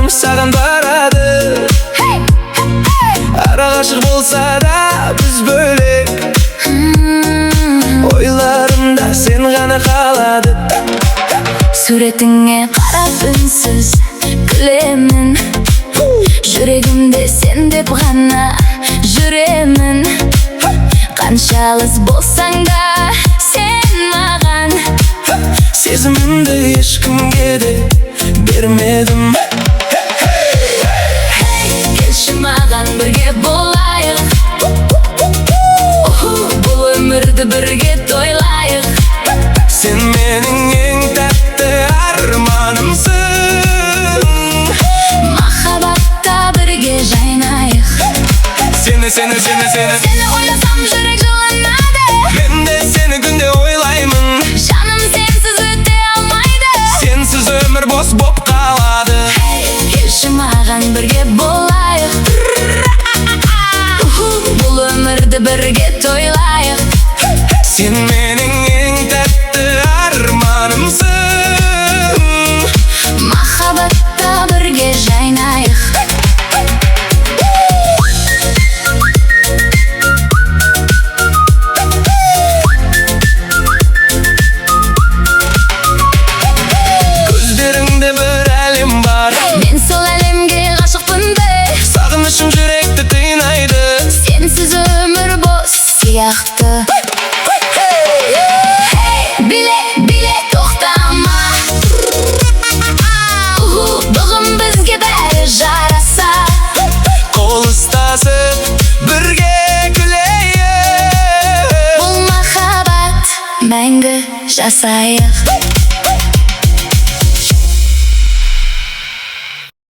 саған барады. Ара ғашық болса да біз бөлек, ойларымда сен ғана қалады. Суретіңе қарап үнсіз күлемін, жүрегімде сен деп ғана жүремін. Қаншалыс болсаң да сен маған, сезімімді ешкімге де бермедім. келші маған бірге болайық, бұл өмірді бірге тойлайық. Сен менің ең тәтті арманымсың, махаббатта бірге жайнайық. Сені ойласам жүрек жылынады, мен де сені күнде ойлаймын. жаным сенсіз өте алмайды, Сенсіз өмір бос боп қалады. келші маған бірге болайық, бұл өмірді бірге тойлайық. Сен менің ең тәтті арманымсың, махаббатта бірге жайнайық. көздеріңде бір әлем бар, мен сол әлемге ғашықпын бе, сағынышым жүректі қинайды. сенсіз өмір бос сияқты. Биле тоқтама, бұғым бізге бәрі жараса. Қол ұстасып бірге күлейік, Бұл махаббат мәңгі жасайық.